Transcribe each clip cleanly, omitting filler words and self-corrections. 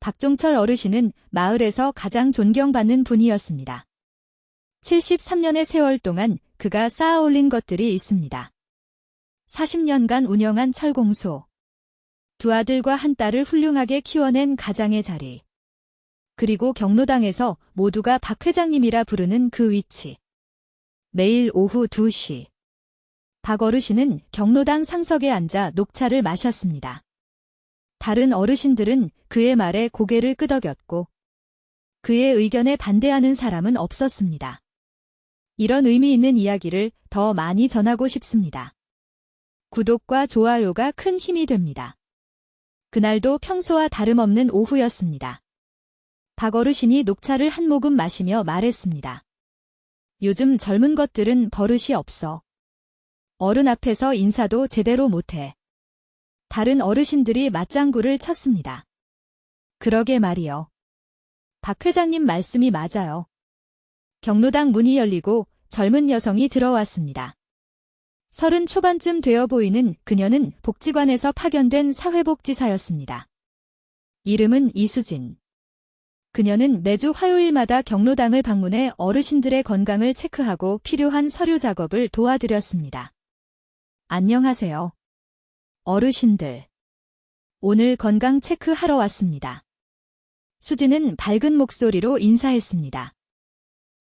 박종철 어르신은 마을에서 가장 존경받는 분이었습니다. 73년의 세월 동안 그가 쌓아 올린 것들이 있습니다. 40년간 운영한 철공소, 두 아들과 한 딸을 훌륭하게 키워낸 가장의 자리, 그리고 경로당에서 모두가 박 회장님이라 부르는 그 위치. 매일 오후 2시, 박 어르신은 경로당 상석에 앉아 녹차를 마셨습니다. 다른 어르신들은 그의 말에 고개를 끄덕였고 그의 의견에 반대하는 사람은 없었습니다. 이런 의미 있는 이야기를 더 많이 전하고 싶습니다. 구독과 좋아요가 큰 힘이 됩니다. 그날도 평소와 다름없는 오후였습니다. 박 어르신이 녹차를 한 모금 마시며 말했습니다. 요즘 젊은 것들은 버릇이 없어. 어른 앞에서 인사도 제대로 못해. 다른 어르신들이 맞장구를 쳤습니다. 그러게 말이요. 박 회장님 말씀이 맞아요. 경로당 문이 열리고 젊은 여성이 들어왔습니다. 30 초반쯤 되어 보이는 그녀는 복지관에서 파견된 사회복지사였습니다. 이름은 이수진. 그녀는 매주 화요일마다 경로당을 방문해 어르신들의 건강을 체크하고 필요한 서류 작업을 도와드렸습니다. 안녕하세요. 어르신들. 오늘 건강 체크하러 왔습니다. 수진은 밝은 목소리로 인사했습니다.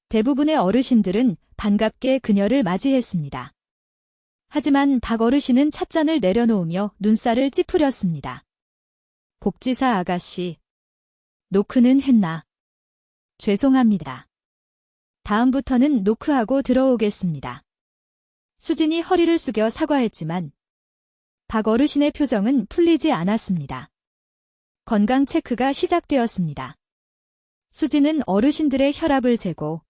대부분의 어르신들은 반갑게 그녀를 맞이했습니다. 하지만 박 어르신은 찻잔을 내려놓으며 눈살을 찌푸렸습니다. 복지사 아가씨. 노크는 했나? 죄송합니다. 다음부터는 노크하고 들어오겠습니다. 수진이 허리를 숙여 사과했지만 박 어르신의 표정은 풀리지 않았습니다. 건강 체크가 시작되었습니다. 수진은 어르신들의 혈압을 재고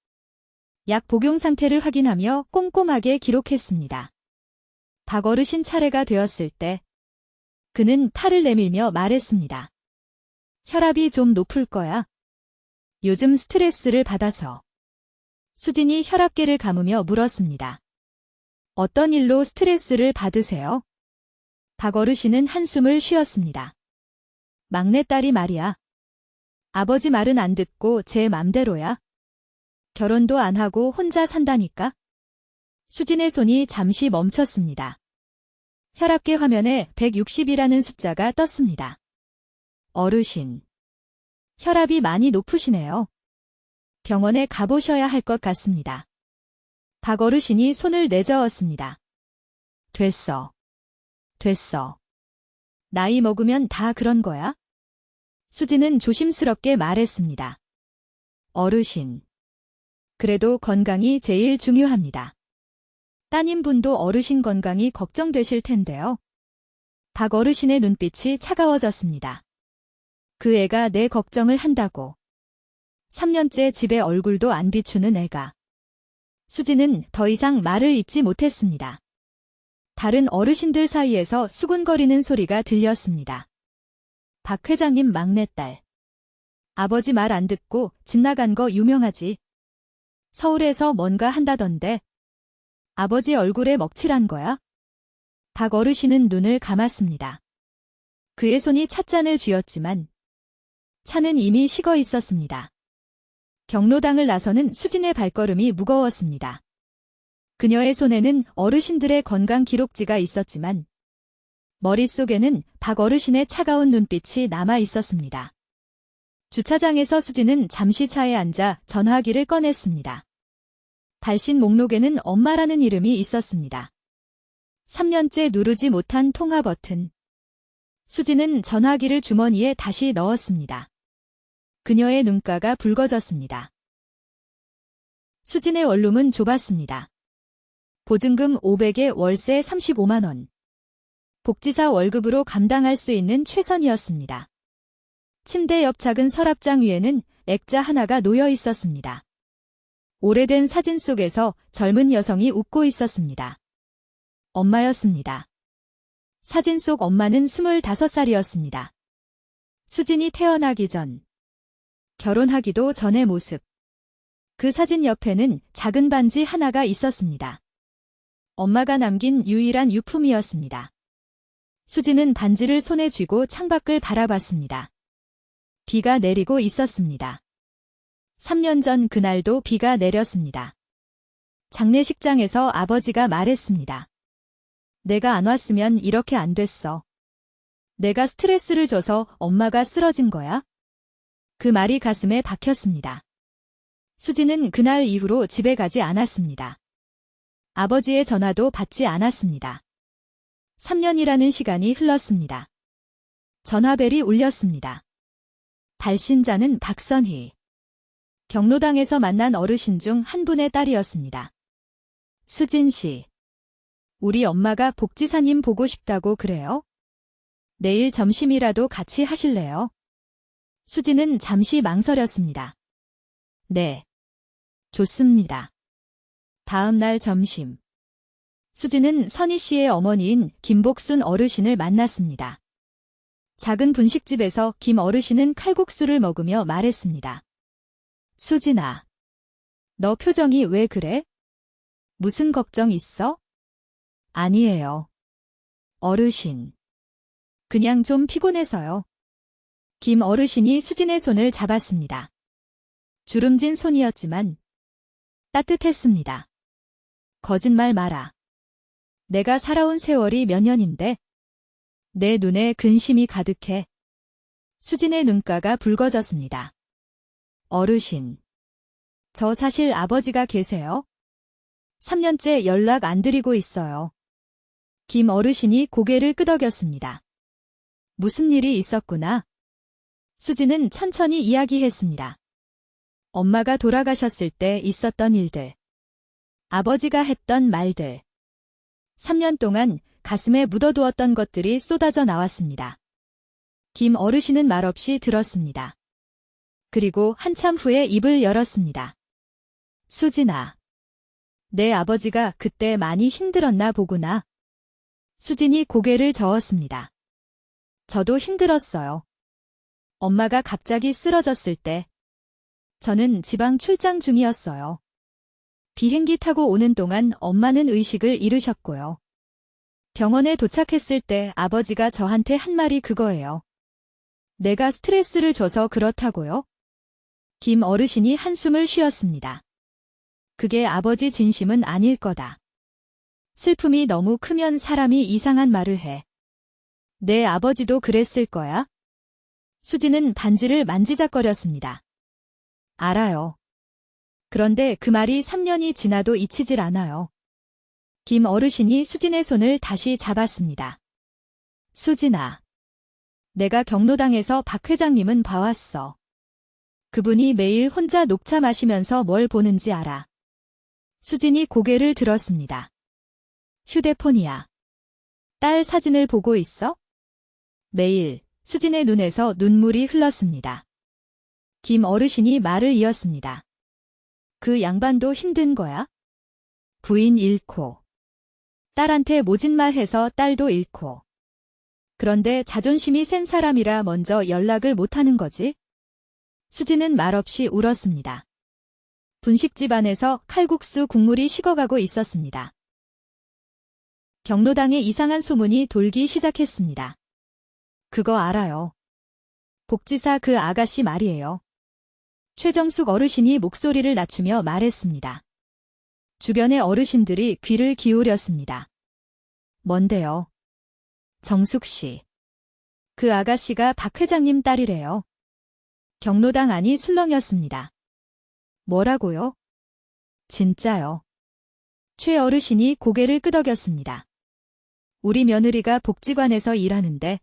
약 복용 상태를 확인하며 꼼꼼하게 기록했습니다. 박 어르신 차례가 되었을 때 그는 팔을 내밀며 말했습니다. 혈압이 좀 높을 거야. 요즘 스트레스를 받아서. 수진이 혈압계를 감으며 물었습니다. 어떤 일로 스트레스를 받으세요? 박 어르신은 한숨을 쉬었습니다. 막내딸이 말이야. 아버지 말은 안 듣고 제 맘대로야. 결혼도 안 하고 혼자 산다니까. 수진의 손이 잠시 멈췄습니다. 혈압계 화면에 160이라는 숫자가 떴습니다. 어르신. 혈압이 많이 높으시네요. 병원에 가보셔야 할 것 같습니다. 박 어르신이 손을 내저었습니다. 됐어. 됐어. 나이 먹으면 다 그런 거야? 수진은 조심스럽게 말했습니다. 어르신. 그래도 건강이 제일 중요합니다. 따님분도 어르신 건강이 걱정되실 텐데요. 박 어르신의 눈빛이 차가워졌습니다. 그 애가 내 걱정을 한다고. 3년째 집에 얼굴도 안 비추는 애가. 수진은 더 이상 말을 잇지 못했습니다. 다른 어르신들 사이에서 수군거리는 소리가 들렸습니다. 박 회장님 막내딸. 아버지 말 안 듣고 집 나간 거 유명하지. 서울에서 뭔가 한다던데. 아버지 얼굴에 먹칠한 거야? 박 어르신은 눈을 감았습니다. 그의 손이 찻잔을 쥐었지만 차는 이미 식어 있었습니다. 경로당을 나서는 수진의 발걸음이 무거웠습니다. 그녀의 손에는 어르신들의 건강 기록지가 있었지만 머릿속에는 박 어르신의 차가운 눈빛이 남아 있었습니다. 주차장에서 수진은 잠시 차에 앉아 전화기를 꺼냈습니다. 발신 목록에는 엄마라는 이름이 있었습니다. 3년째 누르지 못한 통화 버튼. 수진은 전화기를 주머니에 다시 넣었습니다. 그녀의 눈가가 붉어졌습니다. 수진의 원룸은 좁았습니다. 보증금 500에 월세 35만 원. 복지사 월급으로 감당할 수 있는 최선이었습니다. 침대 옆 작은 서랍장 위에는 액자 하나가 놓여 있었습니다. 오래된 사진 속에서 젊은 여성이 웃고 있었습니다. 엄마였습니다. 사진 속 엄마는 25살이었습니다. 수진이 태어나기 전, 결혼하기도 전의 모습. 그 사진 옆에는 작은 반지 하나가 있었습니다. 엄마가 남긴 유일한 유품이었습니다. 수진은 반지를 손에 쥐고 창밖을 바라봤습니다. 비가 내리고 있었습니다. 3년 전 그날도 비가 내렸습니다. 장례식장에서 아버지가 말했습니다. 내가 안 왔으면 이렇게 안 됐어. 내가 스트레스를 줘서 엄마가 쓰러진 거야? 그 말이 가슴에 박혔습니다. 수지는 그날 이후로 집에 가지 않았습니다. 아버지의 전화도 받지 않았습니다. 3년이라는 시간이 흘렀습니다. 전화벨이 울렸습니다. 발신자는 박선희. 경로당에서 만난 어르신 중 한 분의 딸이었습니다. 수진 씨. 우리 엄마가 복지사님 보고 싶다고 그래요? 내일 점심이라도 같이 하실래요? 수지는 잠시 망설였습니다. 네. 좋습니다. 다음 날 점심. 수지는 선희 씨의 어머니인 김복순 어르신을 만났습니다. 작은 분식집에서 김 어르신은 칼국수를 먹으며 말했습니다. 수진아. 너 표정이 왜 그래? 무슨 걱정 있어? 아니에요. 어르신. 그냥 좀 피곤해서요. 김 어르신이 수진의 손을 잡았습니다. 주름진 손이었지만 따뜻했습니다. 거짓말 마라. 내가 살아온 세월이 몇 년인데 내 눈에 근심이 가득해. 수진의 눈가가 붉어졌습니다. 어르신. 저 사실 아버지가 계세요? 3년째 연락 안 드리고 있어요. 김 어르신이 고개를 끄덕였습니다. 무슨 일이 있었구나. 수지는 천천히 이야기했습니다. 엄마가 돌아가셨을 때 있었던 일들. 아버지가 했던 말들. 3년 동안 가슴에 묻어두었던 것들이 쏟아져 나왔습니다. 김 어르신은 말없이 들었습니다. 그리고 한참 후에 입을 열었습니다. 수진아. 내 아버지가 그때 많이 힘들었나 보구나. 수진이 고개를 저었습니다. 저도 힘들었어요. 엄마가 갑자기 쓰러졌을 때 저는 지방 출장 중이었어요. 비행기 타고 오는 동안 엄마는 의식을 잃으셨고요. 병원에 도착했을 때 아버지가 저한테 한 말이 그거예요. 내가 스트레스를 줘서 그렇다고요? 김 어르신이 한숨을 쉬었습니다. 그게 아버지 진심은 아닐 거다. 슬픔이 너무 크면 사람이 이상한 말을 해. 내 아버지도 그랬을 거야? 수지는 반지를 만지작거렸습니다. 알아요. 그런데 그 말이 3년이 지나도 잊히질 않아요. 김 어르신이 수진의 손을 다시 잡았습니다. 수진아. 내가 경로당에서 박 회장님은 봐왔어. 그분이 매일 혼자 녹차 마시면서 뭘 보는지 알아. 수진이 고개를 들었습니다. 휴대폰이야. 딸 사진을 보고 있어? 매일 수진의 눈에서 눈물이 흘렀습니다. 김 어르신이 말을 이었습니다. 그 양반도 힘든 거야? 부인 잃고, 딸한테 모진말해서 딸도 잃고. 그런데 자존심이 센 사람이라 먼저 연락을 못하는 거지? 수진은 말없이 울었습니다. 분식집 안에서 칼국수 국물이 식어가고 있었습니다. 경로당에 이상한 소문이 돌기 시작했습니다. 그거 알아요. 복지사 그 아가씨 말이에요. 최정숙 어르신이 목소리를 낮추며 말했습니다. 주변의 어르신들이 귀를 기울였습니다. 뭔데요? 정숙 씨. 그 아가씨가 박 회장님 딸이래요. 경로당 안이 술렁였습니다. 뭐라고요? 진짜요. 최 어르신이 고개를 끄덕였습니다. 우리 며느리가 복지관에서 일하는데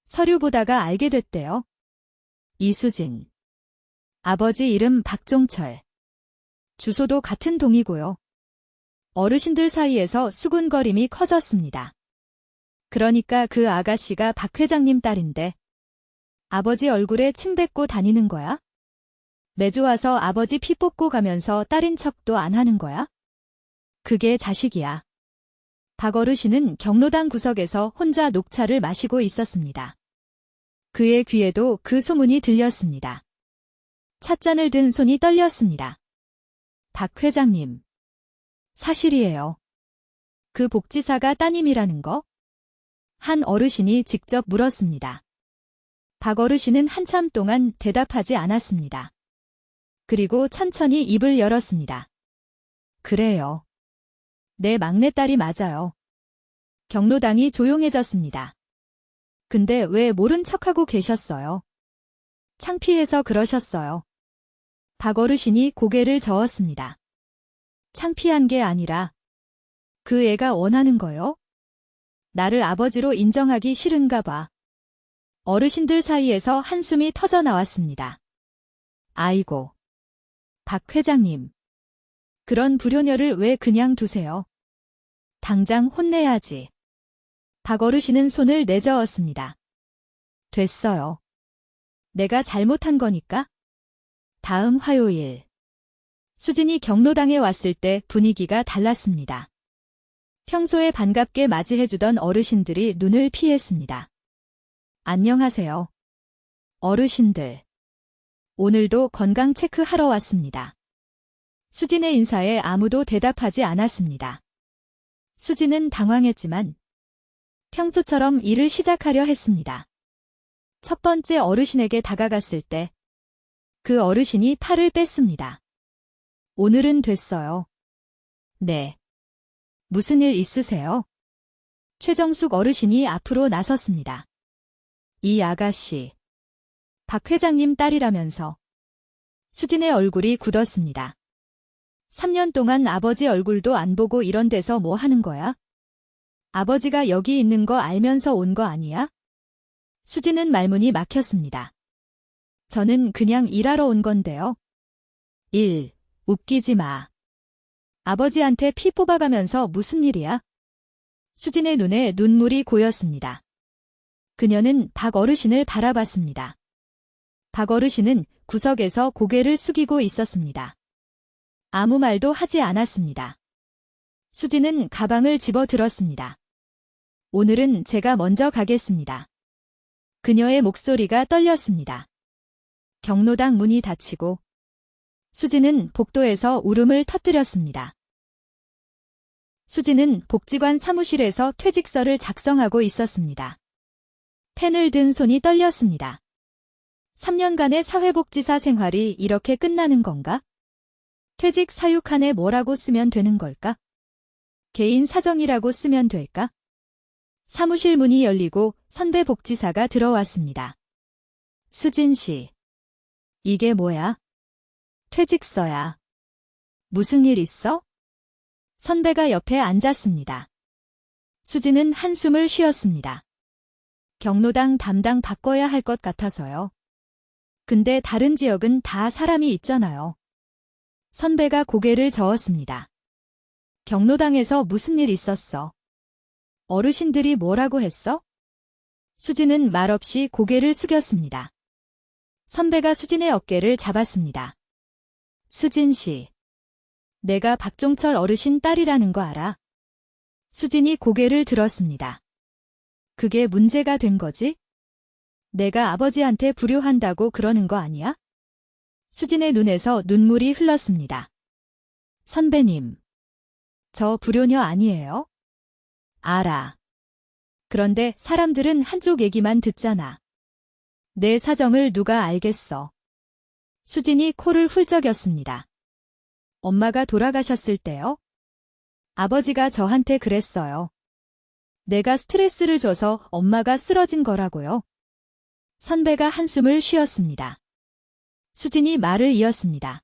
서류 보다가 알게 됐대요. 이수진. 아버지 이름 박종철. 주소도 같은 동이고요. 어르신들 사이에서 수군거림이 커졌습니다. 그러니까 그 아가씨가 박 회장님 딸인데 아버지 얼굴에 침 뱉고 다니는 거야? 매주 와서 아버지 피 뽑고 가면서 딸인 척도 안 하는 거야? 그게 자식이야. 박 어르신은 경로당 구석에서 혼자 녹차를 마시고 있었습니다. 그의 귀에도 그 소문이 들렸습니다. 찻잔을 든 손이 떨렸습니다. 박 회장님. 사실이에요. 그 복지사가 따님이라는 거? 한 어르신이 직접 물었습니다. 박 어르신은 한참 동안 대답하지 않았습니다. 그리고 천천히 입을 열었습니다. 그래요. 내 막내딸이 맞아요. 경로당이 조용해졌습니다. 근데 왜 모른 척하고 계셨어요? 창피해서 그러셨어요. 박 어르신이 고개를 저었습니다. 창피한 게 아니라 그 애가 원하는 거요? 나를 아버지로 인정하기 싫은가 봐. 어르신들 사이에서 한숨이 터져 나왔습니다. 아이고. 박 회장님. 그런 불효녀를 왜 그냥 두세요? 당장 혼내야지. 박 어르신은 손을 내저었습니다. 됐어요. 내가 잘못한 거니까? 다음 화요일. 수진이 경로당에 왔을 때 분위기가 달랐습니다. 평소에 반갑게 맞이해주던 어르신들이 눈을 피했습니다. 안녕하세요. 어르신들. 오늘도 건강 체크하러 왔습니다. 수진의 인사에 아무도 대답하지 않았습니다. 수진은 당황했지만 평소처럼 일을 시작하려 했습니다. 첫 번째 어르신에게 다가갔을 때 그 어르신이 팔을 뺐습니다. 오늘은 됐어요. 네. 무슨 일 있으세요? 최정숙 어르신이 앞으로 나섰습니다. 이 아가씨. 박 회장님 딸이라면서. 수진의 얼굴이 굳었습니다. 3년 동안 아버지 얼굴도 안 보고 이런 데서 뭐 하는 거야? 아버지가 여기 있는 거 알면서 온 거 아니야? 수진은 말문이 막혔습니다. 저는 그냥 일하러 온 건데요. 일, 웃기지 마. 아버지한테 피 뽑아가면서 무슨 일이야? 수진의 눈에 눈물이 고였습니다. 그녀는 박 어르신을 바라봤습니다. 박 어르신은 구석에서 고개를 숙이고 있었습니다. 아무 말도 하지 않았습니다. 수진은 가방을 집어들었습니다. 오늘은 제가 먼저 가겠습니다. 그녀의 목소리가 떨렸습니다. 경로당 문이 닫히고 수진은 복도에서 울음을 터뜨렸습니다. 수진은 복지관 사무실에서 퇴직서를 작성하고 있었습니다. 펜을 든 손이 떨렸습니다. 3년간의 사회복지사 생활이 이렇게 끝나는 건가? 퇴직 사유칸에 뭐라고 쓰면 되는 걸까? 개인 사정이라고 쓰면 될까? 사무실 문이 열리고 선배 복지사가 들어왔습니다. 수진 씨. 이게 뭐야? 퇴직서야. 무슨 일 있어? 선배가 옆에 앉았습니다. 수진은 한숨을 쉬었습니다. 경로당 담당 바꿔야 할 것 같아서요. 근데 다른 지역은 다 사람이 있잖아요. 선배가 고개를 저었습니다. 경로당에서 무슨 일 있었어? 어르신들이 뭐라고 했어? 수진은 말없이 고개를 숙였습니다. 선배가 수진의 어깨를 잡았습니다. 수진 씨. 내가 박종철 어르신 딸이라는 거 알아? 수진이 고개를 들었습니다. 그게 문제가 된 거지? 내가 아버지한테 불효한다고 그러는 거 아니야? 수진의 눈에서 눈물이 흘렀습니다. 선배님. 저 불효녀 아니에요? 알아. 그런데 사람들은 한쪽 얘기만 듣잖아. 내 사정을 누가 알겠어. 수진이 코를 훌쩍였습니다. 엄마가 돌아가셨을 때요? 아버지가 저한테 그랬어요. 내가 스트레스를 줘서 엄마가 쓰러진 거라고요. 선배가 한숨을 쉬었습니다. 수진이 말을 이었습니다.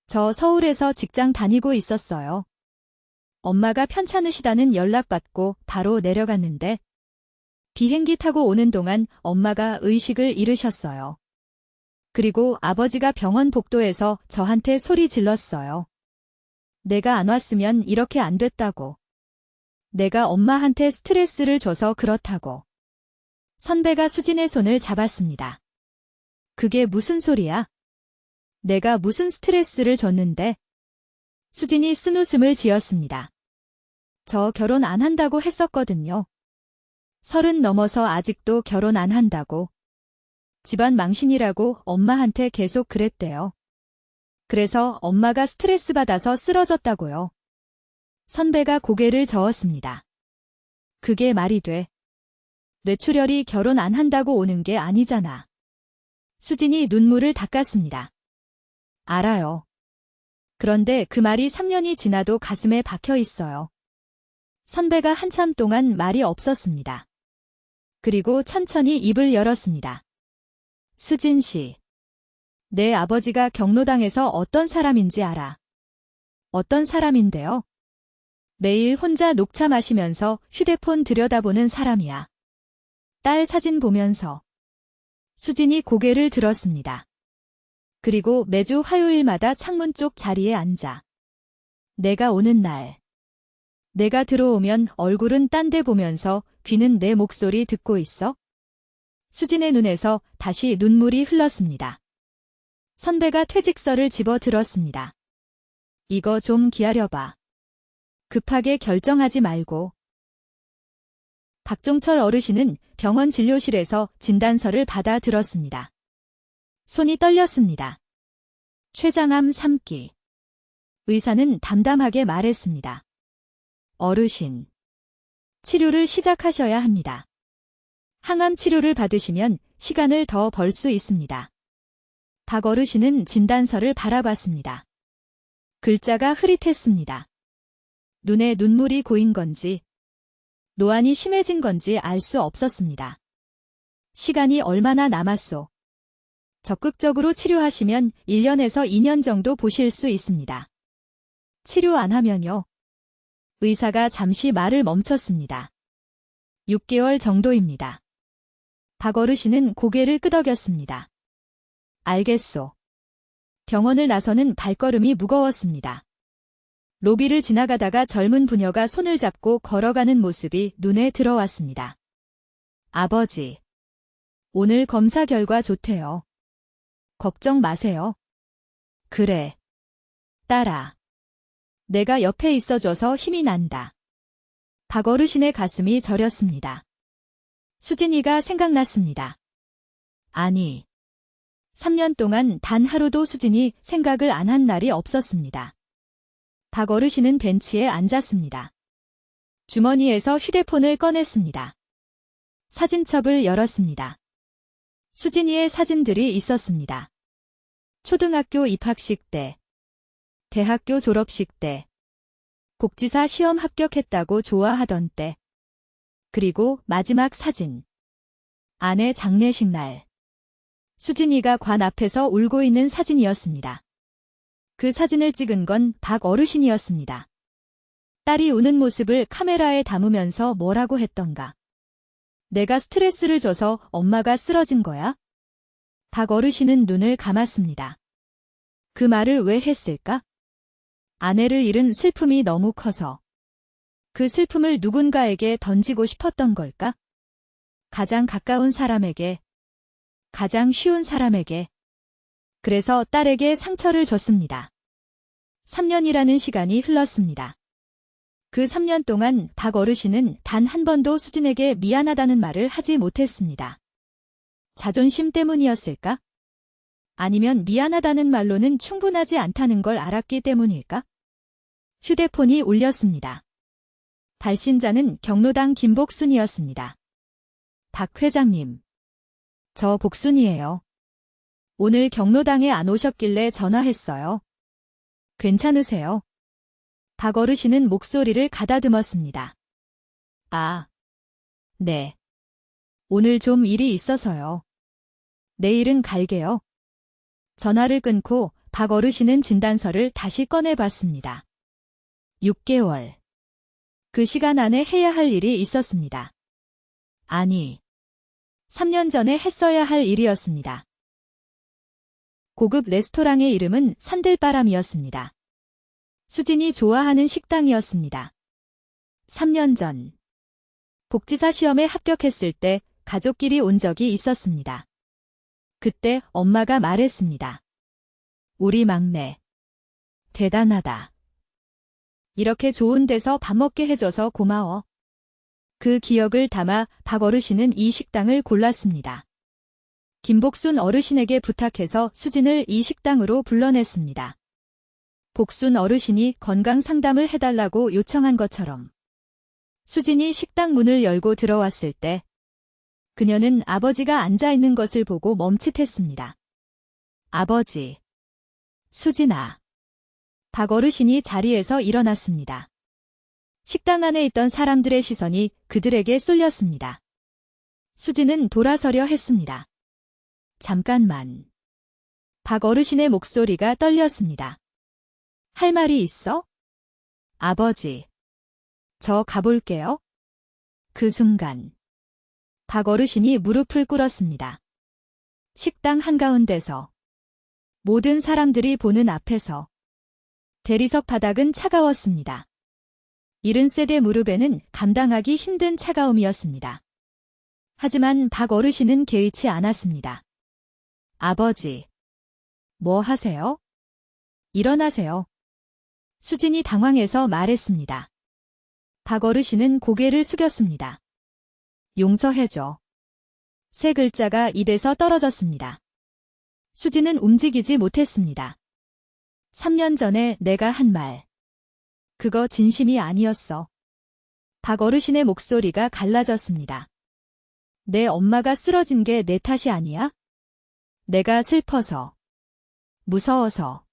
저 서울에서 직장 다니고 있었어요. 엄마가 편찮으시다는 연락받고 바로 내려갔는데 비행기 타고 오는 동안 엄마가 의식을 잃으셨어요. 그리고 아버지가 병원 복도에서 저한테 소리 질렀어요. 내가 안 왔으면 이렇게 안 됐다고. 내가 엄마한테 스트레스를 줘서 그렇다고. 선배가 수진의 손을 잡았습니다. 그게 무슨 소리야? 내가 무슨 스트레스를 줬는데? 수진이 쓴웃음을 지었습니다. 저 결혼 안 한다고 했었거든요. 30 넘어서 아직도 결혼 안 한다고. 집안 망신이라고 엄마한테 계속 그랬대요. 그래서 엄마가 스트레스 받아서 쓰러졌다고요. 선배가 고개를 저었습니다. 그게 말이 돼. 뇌출혈이 결혼 안 한다고 오는 게 아니잖아. 수진이 눈물을 닦았습니다. 알아요. 그런데 그 말이 3년이 지나도 가슴에 박혀 있어요. 선배가 한참 동안 말이 없었습니다. 그리고 천천히 입을 열었습니다. 수진 씨. 내 아버지가 경로당에서 어떤 사람인지 알아. 어떤 사람인데요? 매일 혼자 녹차 마시면서 휴대폰 들여다보는 사람이야. 딸 사진 보면서. 수진이 고개를 들었습니다. 그리고 매주 화요일마다 창문 쪽 자리에 앉아. 내가 오는 날. 내가 들어오면 얼굴은 딴 데 보면서 귀는 내 목소리 듣고 있어? 수진의 눈에서 다시 눈물이 흘렀습니다. 선배가 퇴직서를 집어 들었습니다. 이거 좀 기다려봐. 급하게 결정하지 말고. 박종철 어르신은 병원 진료실에서 진단서를 받아 들었습니다. 손이 떨렸습니다. 췌장암 3기. 의사는 담담하게 말했습니다. 어르신. 치료를 시작하셔야 합니다. 항암 치료를 받으시면 시간을 더 벌 수 있습니다. 박 어르신은 진단서를 바라봤습니다. 글자가 흐릿했습니다. 눈에 눈물이 고인 건지, 노안이 심해진 건지 알 수 없었습니다. 시간이 얼마나 남았소? 적극적으로 치료하시면 1년에서 2년 정도 보실 수 있습니다. 치료 안 하면요. 의사가 잠시 말을 멈췄습니다. 6개월 정도입니다. 박 어르신은 고개를 끄덕였습니다. 알겠소. 병원을 나서는 발걸음이 무거웠습니다. 로비를 지나가다가 젊은 부녀가 손을 잡고 걸어가는 모습이 눈에 들어왔습니다. 아버지. 오늘 검사 결과 좋대요. 걱정 마세요. 그래. 딸아. 내가 옆에 있어줘서 힘이 난다. 박 어르신의 가슴이 저렸습니다. 수진이가 생각났습니다. 아니. 3년 동안 단 하루도 수진이 생각을 안 한 날이 없었습니다. 박 어르신은 벤치에 앉았습니다. 주머니에서 휴대폰을 꺼냈습니다. 사진첩을 열었습니다. 수진이의 사진들이 있었습니다. 초등학교 입학식 때, 대학교 졸업식 때, 복지사 시험 합격했다고 좋아하던 때, 그리고 마지막 사진. 아내 장례식 날. 수진이가 관 앞에서 울고 있는 사진이었습니다. 그 사진을 찍은 건 박 어르신이었습니다. 딸이 우는 모습을 카메라에 담으면서 뭐라고 했던가. 내가 스트레스를 줘서 엄마가 쓰러진 거야? 박 어르신은 눈을 감았습니다. 그 말을 왜 했을까? 아내를 잃은 슬픔이 너무 커서. 그 슬픔을 누군가에게 던지고 싶었던 걸까? 가장 가까운 사람에게. 가장 쉬운 사람에게. 그래서 딸에게 상처를 줬습니다. 3년이라는 시간이 흘렀습니다. 그 3년 동안 박 어르신은 단 한 번도 수진에게 미안하다는 말을 하지 못했습니다. 자존심 때문이었을까? 아니면 미안하다는 말로는 충분하지 않다는 걸 알았기 때문일까? 휴대폰이 울렸습니다. 발신자는 경로당 김복순이었습니다. 박 회장님. 저 복순이에요. 오늘 경로당에 안 오셨길래 전화했어요. 괜찮으세요? 박 어르신은 목소리를 가다듬었습니다. 아, 네. 오늘 좀 일이 있어서요. 내일은 갈게요. 전화를 끊고 박 어르신은 진단서를 다시 꺼내봤습니다. 6개월. 그 시간 안에 해야 할 일이 있었습니다. 아니, 3년 전에 했어야 할 일이었습니다. 고급 레스토랑의 이름은 산들바람이었습니다. 수진이 좋아하는 식당이었습니다. 3년 전, 복지사 시험에 합격했을 때 가족끼리 온 적이 있었습니다. 그때 엄마가 말했습니다. 우리 막내. 대단하다. 이렇게 좋은 데서 밥 먹게 해줘서 고마워. 그 기억을 담아 박 어르신은 이 식당을 골랐습니다. 김복순 어르신에게 부탁해서 수진을 이 식당으로 불러냈습니다. 복순 어르신이 건강 상담을 해달라고 요청한 것처럼. 수진이 식당 문을 열고 들어왔을 때 그녀는 아버지가 앉아 있는 것을 보고 멈칫했습니다. 아버지. 수진아. 박 어르신이 자리에서 일어났습니다. 식당 안에 있던 사람들의 시선이 그들에게 쏠렸습니다. 수진은 돌아서려 했습니다. 잠깐만. 박 어르신의 목소리가 떨렸습니다. 할 말이 있어? 아버지. 저 가볼게요. 그 순간 박 어르신이 무릎을 꿇었습니다. 식당 한가운데서 모든 사람들이 보는 앞에서 대리석 바닥은 차가웠습니다. 70세대 무릎에는 감당하기 힘든 차가움이었습니다. 하지만 박 어르신은 개의치 않았습니다. 아버지. 뭐 하세요? 일어나세요. 수진이 당황해서 말했습니다. 박 어르신은 고개를 숙였습니다. 용서해줘. 세 글자가 입에서 떨어졌습니다. 수진은 움직이지 못했습니다. 3년 전에 내가 한 말. 그거 진심이 아니었어. 박 어르신의 목소리가 갈라졌습니다. 내 엄마가 쓰러진 게 내 탓이 아니야? 내가 슬퍼서, 무서워서,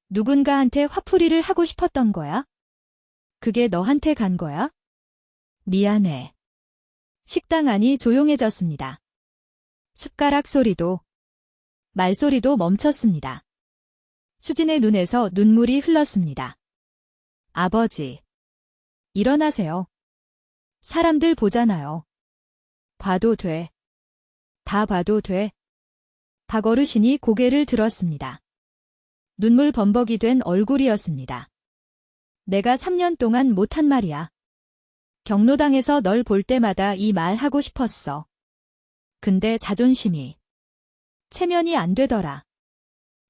누군가한테 화풀이를 하고 싶었던 거야? 그게 너한테 간 거야? 미안해. 식당 안이 조용해졌습니다. 숟가락 소리도, 말소리도 멈췄습니다. 수진의 눈에서 눈물이 흘렀습니다. 아버지. 일어나세요. 사람들 보잖아요. 봐도 돼. 다 봐도 돼. 박 어르신이 고개를 들었습니다. 눈물 범벅이 된 얼굴이었습니다. 내가 3년 동안 못한 말이야. 경로당에서 널 볼 때마다 이 말 하고 싶었어. 근데 자존심이 체면이 안 되더라.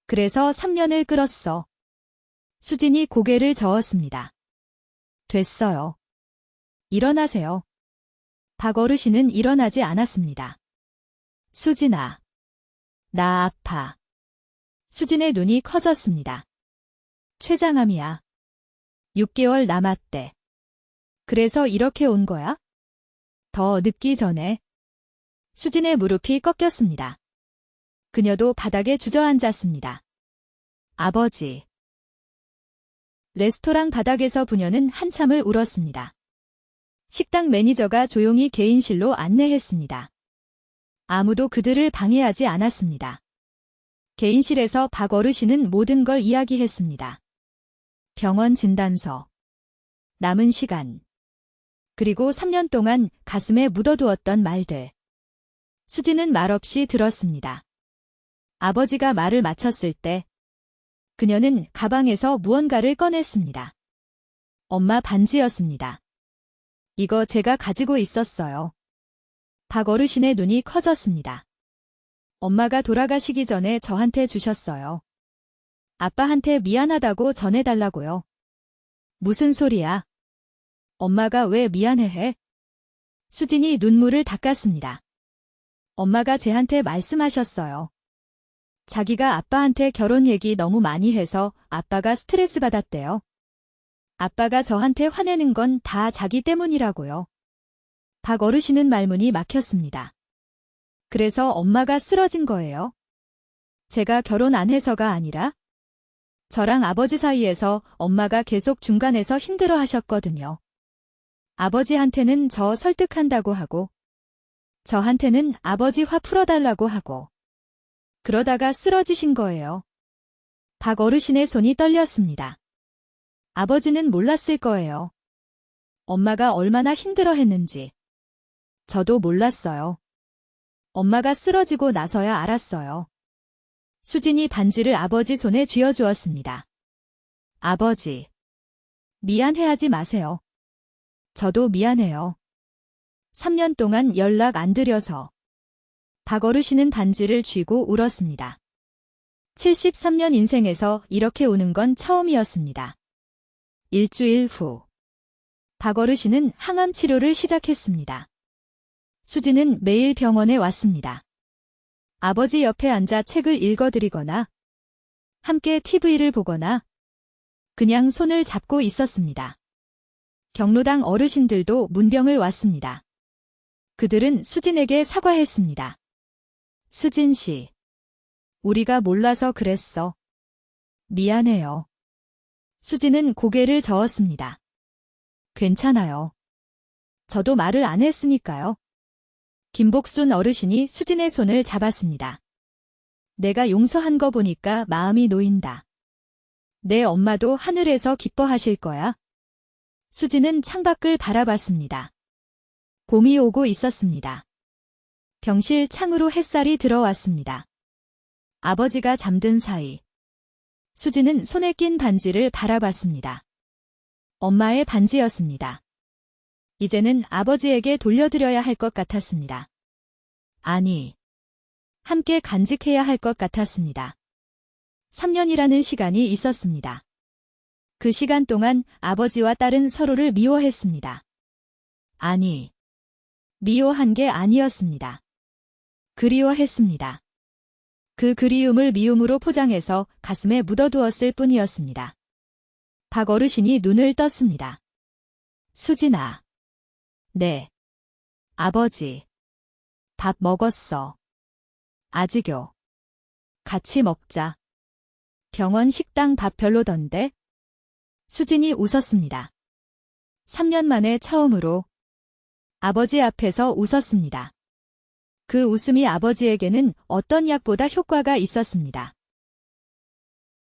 그래서 3년을 끌었어. 수진이 고개를 저었습니다. 됐어요. 일어나세요. 박 어르신은 일어나지 않았습니다. 수진아. 나 아파. 수진의 눈이 커졌습니다. 췌장암이야. 6개월 남았대. 그래서 이렇게 온 거야? 더 늦기 전에. 수진의 무릎이 꺾였습니다. 그녀도 바닥에 주저앉았습니다. 아버지. 레스토랑 바닥에서 부녀는 한참을 울었습니다. 식당 매니저가 조용히 개인실로 안내했습니다. 아무도 그들을 방해하지 않았습니다. 개인실에서 박 어르신은 모든 걸 이야기했습니다. 병원 진단서, 남은 시간, 그리고 3년 동안 가슴에 묻어두었던 말들. 수진은 말없이 들었습니다. 아버지가 말을 마쳤을 때 그녀는 가방에서 무언가를 꺼냈습니다. 엄마 반지였습니다. 이거 제가 가지고 있었어요. 박 어르신의 눈이 커졌습니다. 엄마가 돌아가시기 전에 저한테 주셨어요. 아빠한테 미안하다고 전해달라고요. 무슨 소리야? 엄마가 왜 미안해해? 수진이 눈물을 닦았습니다. 엄마가 쟤한테 말씀하셨어요. 자기가 아빠한테 결혼 얘기 너무 많이 해서 아빠가 스트레스 받았대요. 아빠가 저한테 화내는 건 다 자기 때문이라고요. 박 어르신은 말문이 막혔습니다. 그래서 엄마가 쓰러진 거예요? 제가 결혼 안 해서가 아니라? 저랑 아버지 사이에서 엄마가 계속 중간에서 힘들어 하셨거든요. 아버지한테는 저 설득한다고 하고, 저한테는 아버지 화 풀어달라고 하고, 그러다가 쓰러지신 거예요. 박 어르신의 손이 떨렸습니다. 아버지는 몰랐을 거예요. 엄마가 얼마나 힘들어 했는지. 저도 몰랐어요. 엄마가 쓰러지고 나서야 알았어요. 수진이 반지를 아버지 손에 쥐어주었습니다. 아버지. 미안해하지 마세요. 저도 미안해요. 3년 동안 연락 안 드려서. 박 어르신은 반지를 쥐고 울었습니다. 73년 인생에서 이렇게 우는 건 처음이었습니다. 일주일 후. 박 어르신은 항암 치료를 시작했습니다. 수진은 매일 병원에 왔습니다. 아버지 옆에 앉아 책을 읽어드리거나 함께 TV를 보거나 그냥 손을 잡고 있었습니다. 경로당 어르신들도 문병을 왔습니다. 그들은 수진에게 사과했습니다. 수진 씨. 우리가 몰라서 그랬어. 미안해요. 수진은 고개를 저었습니다. 괜찮아요. 저도 말을 안 했으니까요. 김복순 어르신이 수진의 손을 잡았습니다. 내가 용서한 거 보니까 마음이 놓인다. 내 엄마도 하늘에서 기뻐하실 거야. 수진은 창밖을 바라봤습니다. 봄이 오고 있었습니다. 병실 창으로 햇살이 들어왔습니다. 아버지가 잠든 사이 수진은 손에 낀 반지를 바라봤습니다. 엄마의 반지였습니다. 이제는 아버지에게 돌려드려야 할 것 같았습니다. 아니, 함께 간직해야 할 것 같았습니다. 3년이라는 시간이 있었습니다. 그 시간 동안 아버지와 딸은 서로를 미워했습니다. 아니, 미워한 게 아니었습니다. 그리워했습니다. 그 그리움을 미움으로 포장해서 가슴에 묻어두었을 뿐이었습니다. 박 어르신이 눈을 떴습니다. 수진아. 네. 아버지. 밥 먹었어. 아직요. 같이 먹자. 병원 식당 밥 별로던데? 수진이 웃었습니다. 3년 만에 처음으로 아버지 앞에서 웃었습니다. 그 웃음이 아버지에게는 어떤 약보다 효과가 있었습니다.